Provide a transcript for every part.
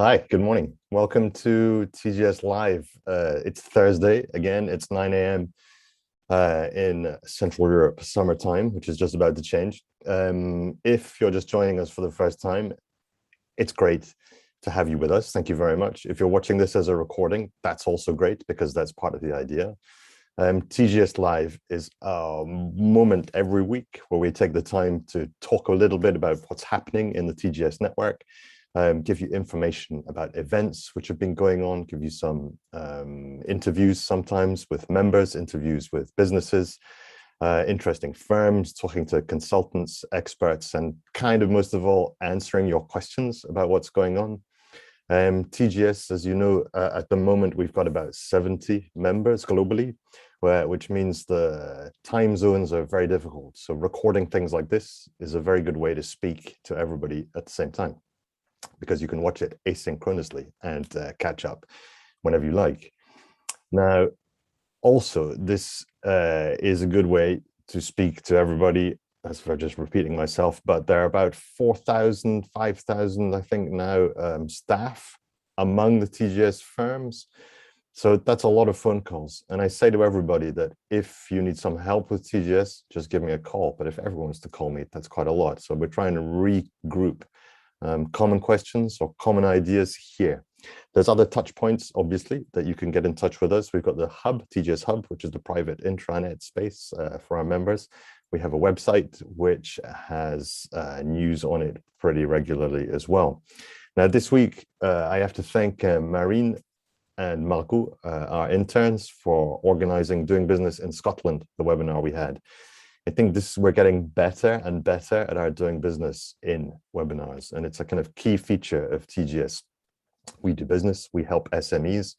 Hi, good morning. Welcome to TGS Live. It's Thursday. Again, it's 9 a.m. In Central Europe summertime, which is just about to change. If you're just joining us for the first time, it's great to have you with us. Thank you very much. If you're watching this as a recording, that's also great because that's part of the idea. TGS Live is a moment every week where we take the time to talk a little bit about what's happening in the TGS network, give you information about events which have been going on, give you some interviews sometimes with members, interviews with businesses, interesting firms, talking to consultants, experts, and kind of most of all, answering your questions about what's going on. TGS, as you know, at the moment, we've got about 70 members globally, which means the time zones are very difficult. So recording things like this is a very good way to speak to everybody at the same time, because you can watch it asynchronously and catch up whenever you like. Now, also, this is a good way to speak to everybody, as for just repeating myself, but there are about 4,000, 5,000, I think now, staff among the TGS firms. So that's a lot of phone calls. And I say to everybody that if you need some help with TGS, just give me a call. But if everyone wants to call me, that's quite a lot. So we're trying to regroup common questions or common ideas here. There's other touch points, obviously, that you can get in touch with us. We've got the Hub, TGS Hub, which is the private intranet space for our members. We have a website which has news on it pretty regularly as well. Now, this week, I have to thank Marine and Marco, our interns, for organizing Doing Business in Scotland, the webinar we had. I think we're getting better and better at our doing business in webinars, and it's a kind of key feature of TGS. We do business, we help SMEs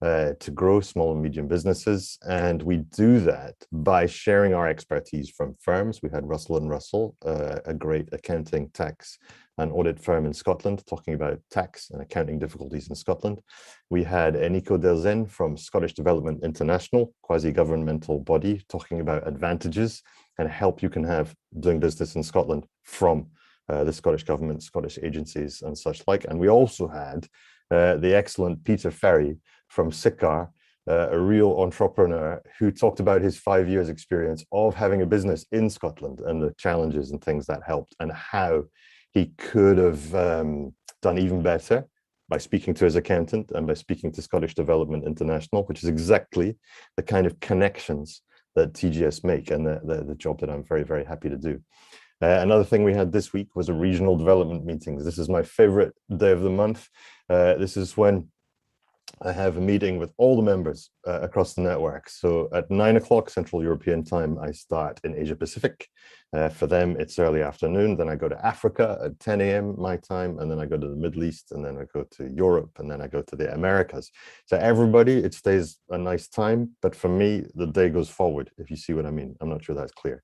to grow, small and medium businesses, and we do that by sharing our expertise from firms. We had Russell & Russell, a great accounting, tax and audit firm in Scotland, talking about tax and accounting difficulties in Scotland. We had Nico Delzen from Scottish Development International, quasi-governmental body, talking about advantages and help you can have doing business in Scotland from the Scottish government, Scottish agencies and such like. And we also had the excellent Peter Ferry from SICAR, a real entrepreneur who talked about his 5 years experience of having a business in Scotland and the challenges and things that helped and how he could have done even better by speaking to his accountant and by speaking to Scottish Development International, which is exactly the kind of connections that TGS make and the job that I'm very, very happy to do. Another thing we had this week was a regional development meetings. This is my favorite day of the month. This is when I have a meeting with all the members across the network. So at 9 o'clock Central European time, I start in Asia Pacific. For them, it's early afternoon. Then I go to Africa at 10 a.m. my time, and then I go to the Middle East, and then I go to Europe, and then I go to the Americas. So everybody, it stays a nice time. But for me, the day goes forward, if you see what I mean. I'm not sure that's clear.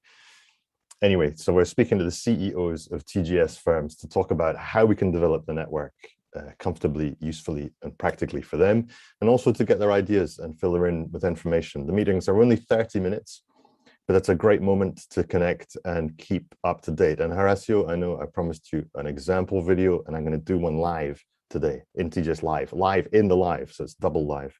Anyway, so we're speaking to the CEOs of TGS firms to talk about how we can develop the network comfortably, usefully, and practically for them, and also to get their ideas and fill her in with information. The meetings are only 30 minutes, but that's a great moment to connect and keep up to date. And Horacio, I know I promised you an example video, and I'm going to do one live today in TGS live in the live, so it's double live.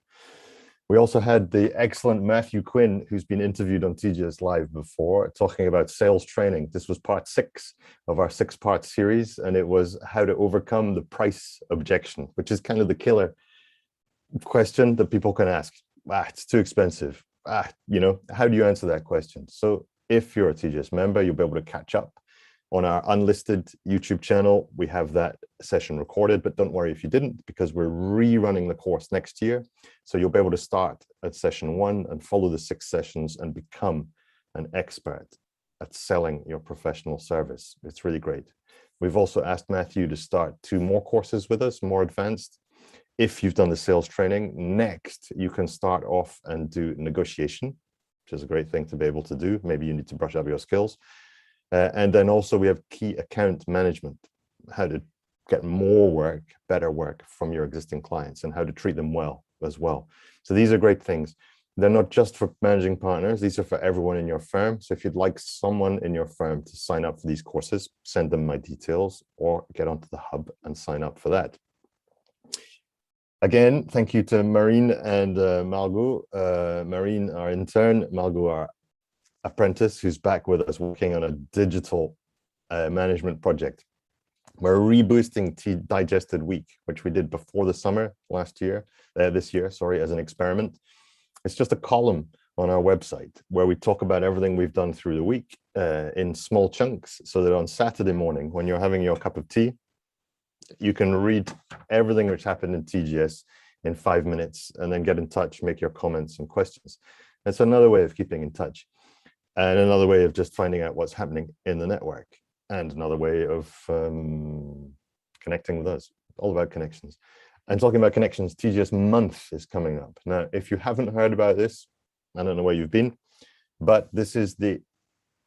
We also had the excellent Matthew Quinn, who's been interviewed on TGS Live before, talking about sales training. This was part 6 of our 6-part series, and it was how to overcome the price objection, which is kind of the killer question that people can ask. It's too expensive. You know, how do you answer that question? So if you're a TGS member, you'll be able to catch up on our unlisted YouTube channel. We have that session recorded, but don't worry if you didn't, because we're rerunning the course next year. So you'll be able to start at session 1 and follow the 6 sessions and become an expert at selling your professional service. It's really great. We've also asked Matthew to start 2 more courses with us, more advanced. If you've done the sales training, next you can start off and do negotiation, which is a great thing to be able to do. Maybe you need to brush up your skills. And then also we have key account management, how to get more work, better work from your existing clients and how to treat them well as well. So these are great things. They're not just for managing partners, these are for everyone in your firm. So if you'd like someone in your firm to sign up for these courses, send them my details or get onto the hub and sign up for that. Again, thank you to Marine and Margot. Marine, our intern, Margot, our apprentice, who's back with us working on a digital management project. We're reboosting Digested Week, which we did before the summer this year, sorry, as an experiment. It's just a column on our website where we talk about everything we've done through the week in small chunks, so that on Saturday morning, when you're having your cup of tea, you can read everything which happened in TGS in 5 minutes and then get in touch, make your comments and questions. That's another way of keeping in touch, and another way of just finding out what's happening in the network, and another way of connecting with us. All about connections. And talking about connections, TGS Month is coming up. Now, if you haven't heard about this, I don't know where you've been, but this is the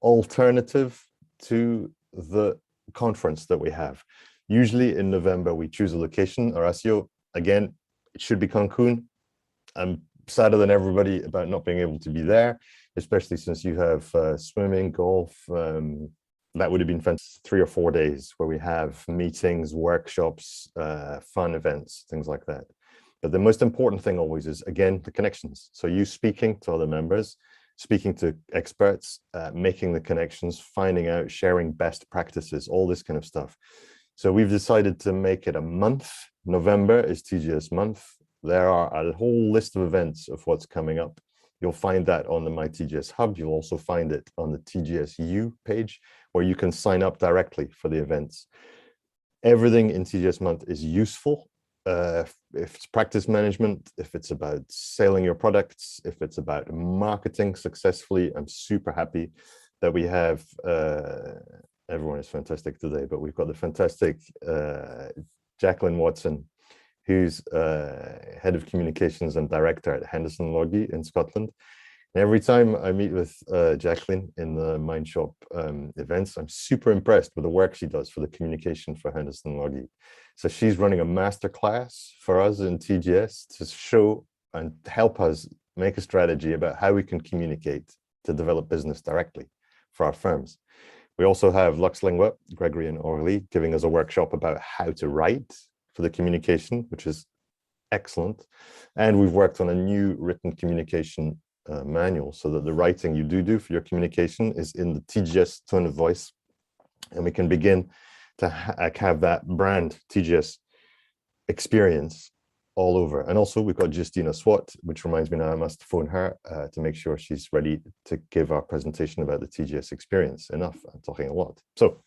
alternative to the conference that we have. Usually in November, we choose a location. Horacio, again, it should be Cancun. I'm sadder than everybody about not being able to be there, especially since you have swimming, golf. That would have been fun. 3 or 4 days where we have meetings, workshops, fun events, things like that. But the most important thing always is, again, the connections. So you speaking to other members, speaking to experts, making the connections, finding out, sharing best practices, all this kind of stuff. So we've decided to make it a month. November is TGS Month. There are a whole list of events of what's coming up. You'll find that on the My TGS Hub. You'll also find it on the TGSU page, where you can sign up directly for the events. Everything in TGS Month is useful. If it's practice management, if it's about selling your products, if it's about marketing successfully, I'm super happy that we have, everyone is fantastic today, but we've got the fantastic Jacqueline Watson, who's head of communications and director at Henderson Logie in Scotland. And every time I meet with Jacqueline in the Mindshop events, I'm super impressed with the work she does for the communication for Henderson Logie. So she's running a masterclass for us in TGS to show and help us make a strategy about how we can communicate to develop business directly for our firms. We also have LuxLingua, Gregory and Aurélie, giving us a workshop about how to write for the communication, which is excellent. And we've worked on a new written communication manual, so that the writing you do for your communication is in the TGS tone of voice, and we can begin to have that brand TGS experience all over. And also we've got Justina Swat, which reminds me now I must phone her to make sure she's ready to give our presentation about the TGS experience. Enough, I'm talking a lot. So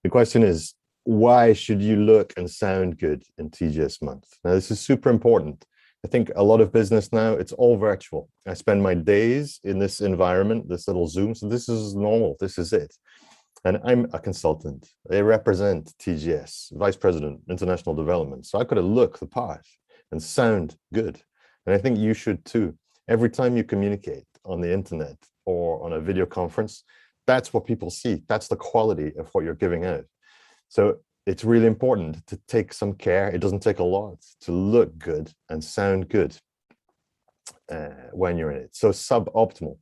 the question is, why should you look and sound good in TGS Month? Now, this is super important. I think a lot of business now, it's all virtual. I spend my days in this environment, this little Zoom. So this is normal, this is it. And I'm a consultant. I represent TGS, Vice President, International Development. So I got to look the part and sound good. And I think you should too. Every time you communicate on the internet or on a video conference, that's what people see. That's the quality of what you're giving out. So it's really important to take some care. It doesn't take a lot to look good and sound good when you're in it. So suboptimal,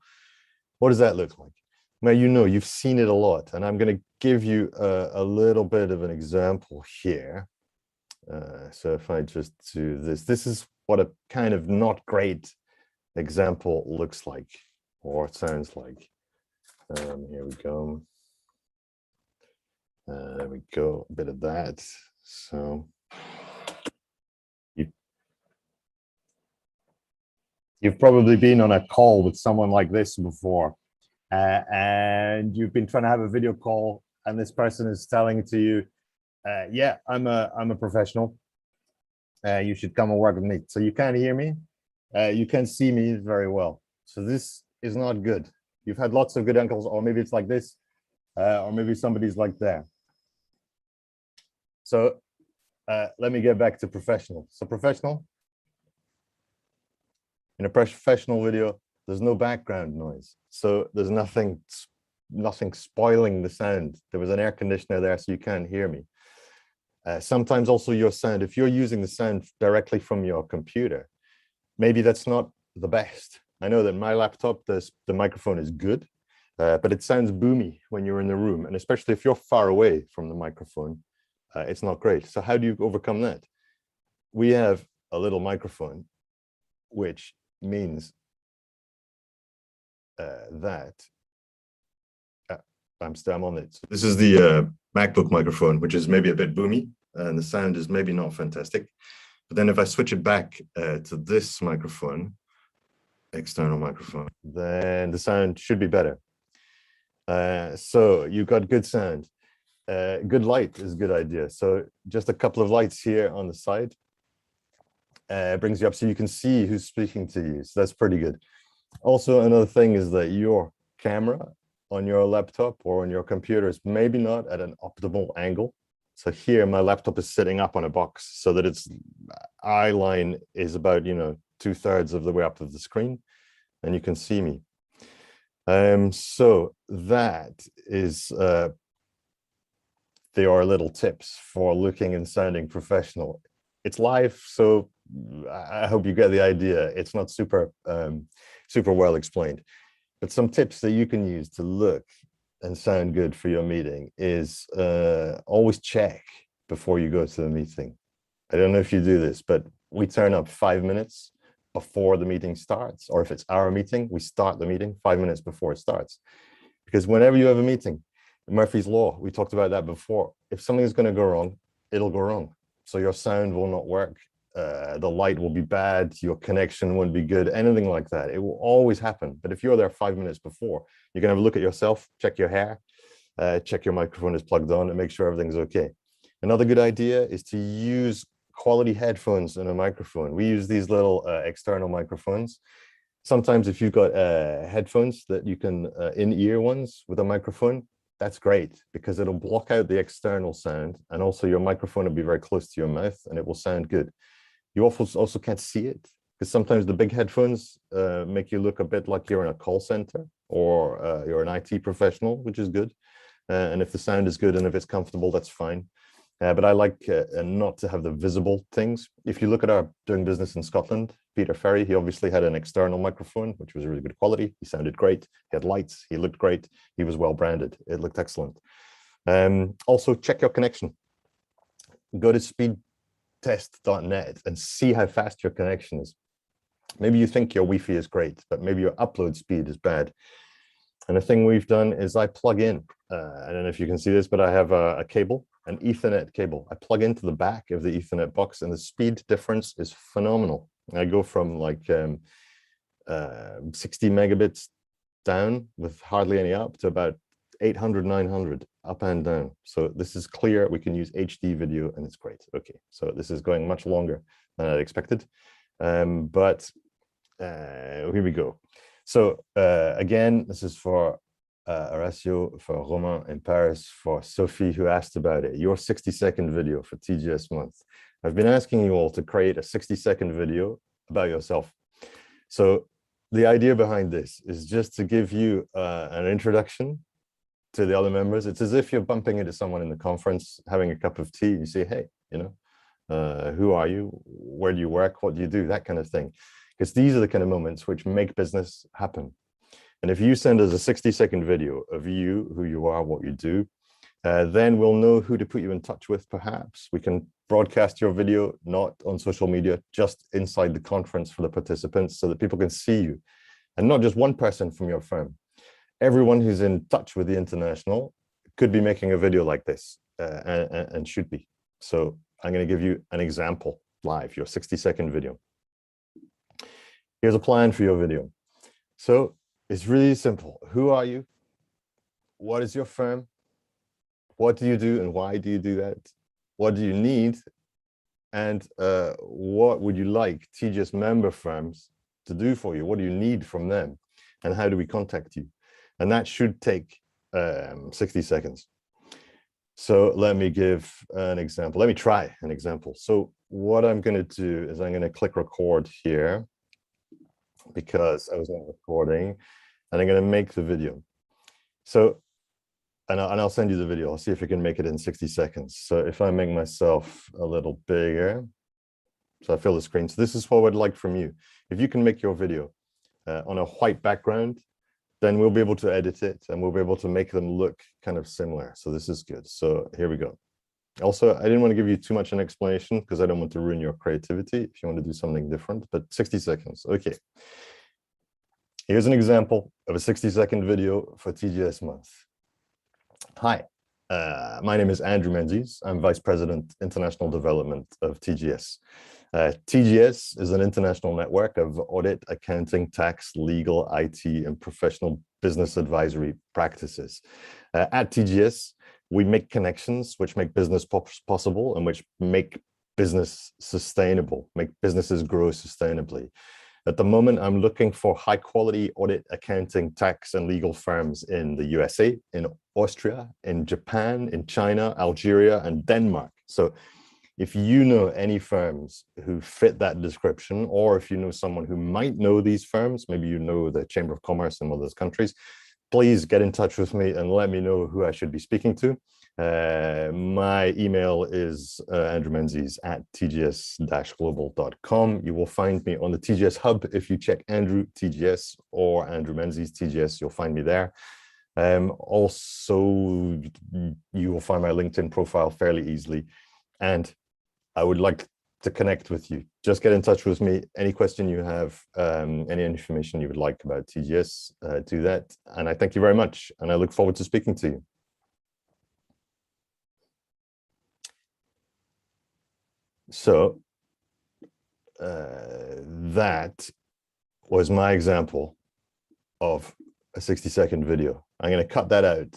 what does that look like? Now, you know, you've seen it a lot, and I'm going to give you a little bit of an example here. So if I just do this is what a kind of not great example looks like, or sounds like. Here we go. There we go, a bit of that. So you've probably been on a call with someone like this before, and you've been trying to have a video call, and this person is telling to you, yeah, I'm a professional. You should come and work with me. So you can't hear me. You can see me very well. So this is not good. You've had lots of good uncles, or maybe it's like this, or maybe somebody's like there. So let me get back to professional. So professional, in a professional video, there's no background noise. So there's nothing spoiling the sound. There was an air conditioner there, so you can't hear me. Sometimes also your sound, if you're using the sound directly from your computer, maybe that's not the best. I know that my laptop, the microphone is good, but it sounds boomy when you're in the room. And especially if you're far away from the microphone, it's not great. So how do you overcome that? We have a little microphone, which means that I'm on it. So this is the MacBook microphone, which is maybe a bit boomy, and the sound is maybe not fantastic. But then if I switch it back to this microphone, external microphone, then the sound should be better. So you've got good sound. Good light is a good idea. So just a couple of lights here on the side brings you up so you can see who's speaking to you. So that's pretty good. Also, another thing is that your camera on your laptop or on your computer is maybe not at an optimal angle. So here my laptop is sitting up on a box so that its eye line is about, 2/3 of the way up of the screen, and you can see me. So that is there are little tips for looking and sounding professional. It's live, so I hope you get the idea. It's not super well explained, but some tips that you can use to look and sound good for your meeting is always check before you go to the meeting. I don't know if you do this, but we turn up 5 minutes before the meeting starts, or if it's our meeting, we start the meeting 5 minutes before it starts. Because whenever you have a meeting, Murphy's Law, we talked about that before. If something is going to go wrong, it'll go wrong. So your sound will not work. The light will be bad. Your connection won't be good, anything like that. It will always happen. But if you're there 5 minutes before, you can have a look at yourself, check your hair, check your microphone is plugged on, and make sure everything's okay. Another good idea is to use quality headphones and a microphone. We use these little external microphones. Sometimes if you've got headphones that you can in-ear ones with a microphone, that's great because it'll block out the external sound, and also your microphone will be very close to your mouth and it will sound good. You also can't see it because sometimes the big headphones make you look a bit like you're in a call center or you're an IT professional, which is good. And if the sound is good and if it's comfortable, that's fine. But I like not to have the visible things. If you look at our doing business in Scotland, Peter Ferry, he obviously had an external microphone, which was really good quality. He sounded great. He had lights. He looked great. He was well branded. It looked excellent. Also, check your connection. Go to speedtest.net and see how fast your connection is. Maybe you think your Wi-Fi is great, but maybe your upload speed is bad. And the thing we've done is I plug in, I don't know if you can see this, but I have a cable, an Ethernet cable. I plug into the back of the Ethernet box and the speed difference is phenomenal. I go from like 60 megabits down with hardly any up to about 800, 900 up and down. So this is clear. We can use HD video and it's great. Okay, so this is going much longer than I expected. But here we go. So again, this is for Horacio, for Romain in Paris, for Sophie who asked about it. Your 60-second video for TGS Month. I've been asking you all to create a 60-second video about yourself. So the idea behind this is just to give you an introduction to the other members. It's as if you're bumping into someone in the conference, having a cup of tea. You say, hey, who are you? Where do you work? What do you do? That kind of thing. Because these are the kind of moments which make business happen. And if you send us a 60-second video of you, who you are, what you do, then we'll know who to put you in touch with, perhaps. We can broadcast your video, not on social media, just inside the conference for the participants so that people can see you. And not just one person from your firm. Everyone who's in touch with the international could be making a video like this and should be. So I'm going to give you an example live, your 60-second video. Here's a plan for your video. So it's really simple. Who are you? What is your firm? What do you do and why do you do that? What do you need? And what would you like TGS member firms to do for you? What do you need from them? And how do we contact you? And that should take 60 seconds. So let me give an example. Let me try an example. So what I'm going to do is I'm going to click record here because I was not recording, and I'm going to make the video. So, and I'll send you the video. I'll see if you can make it in 60 seconds. So if I make myself a little bigger, so I fill the screen. So this is what I'd like from you. If you can make your video on a white background, then we'll be able to edit it and we'll be able to make them look kind of similar. So this is good. So here we go. Also, I didn't want to give you too much an explanation because I don't want to ruin your creativity if you want to do something different, but 60 seconds. Okay. Here's an example of a 60-second video for TGS Month. Hi, my name is Andrew Menzies. I'm Vice President, International Development of TGS. TGS is an international network of audit, accounting, tax, legal, IT, and professional business advisory practices. At TGS, we make connections which make business possible and which make business sustainable, make businesses grow sustainably. At the moment, I'm looking for high quality audit, accounting, tax, and legal firms in the USA, in Austria, in Japan, in China, Algeria, and Denmark. So if you know any firms who fit that description, or if you know someone who might know these firms, maybe you know the Chamber of Commerce in one of those countries, please get in touch with me and let me know who I should be speaking to. My email is andrewmenzies@tgs-global.com. You will find me on the TGS Hub. If you check Andrew TGS or Andrew Menzies TGS, you'll find me there. Also, you will find my LinkedIn profile fairly easily. And I would like to connect with you. Just get in touch with me. Any question you have, any information you would like about TGS, do that. And I thank you very much. And I look forward to speaking to you. So that was my example of a 60-second video. I'm going to cut that out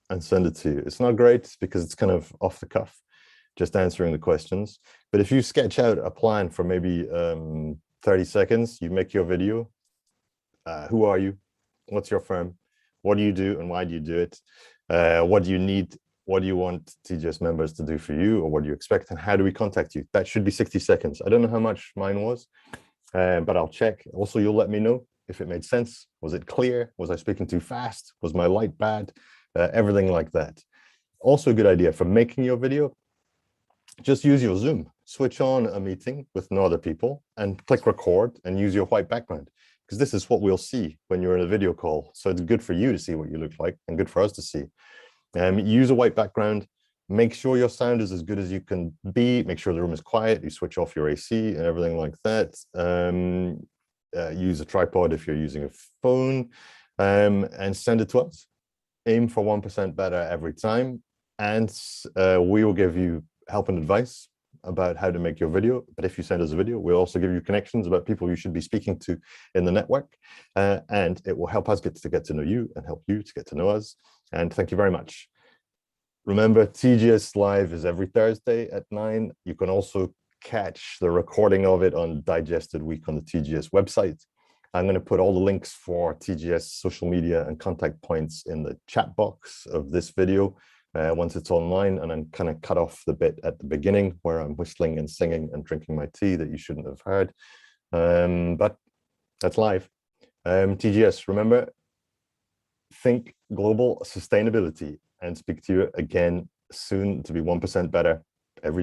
and send it to you. It's not great because it's kind of off the cuff, just answering the questions. But if you sketch out a plan for maybe 30 seconds, you make your video. Who are you? What's your firm? What do you do and why do you do it? What do you need? What do you want TGS members to do for you, or what do you expect, and how do we contact you? That should be 60 seconds. I don't know how much mine was, but I'll check. Also, you'll let me know if it made sense. Was it clear? Was I speaking too fast? Was my light bad? Everything like that. Also a good idea for making your video, just use your Zoom. Switch on a meeting with no other people and click record and use your white background, because this is what we'll see when you're in a video call. So it's good for you to see what you look like and good for us to see. Use a white background. Make sure your sound is as good as you can be. Make sure the room is quiet. You switch off your AC and everything like that. Use a tripod if you're using a phone, and send it to us. Aim for 1% better every time. And we will give you help and advice about how to make your video. But if you send us a video, we'll also give you connections about people you should be speaking to in the network. And it will help us get to know you and help you to get to know us. And thank you very much. Remember, TGS Live is every Thursday at 9. You can also catch the recording of it on Digested Week on the TGS website. I'm going to put all the links for TGS social media and contact points in the chat box of this video once it's online, and I'm kind of cut off the bit at the beginning where I'm whistling and singing and drinking my tea that you shouldn't have heard. But that's live. TGS, remember, think global sustainability, and speak to you again soon to be 1% better.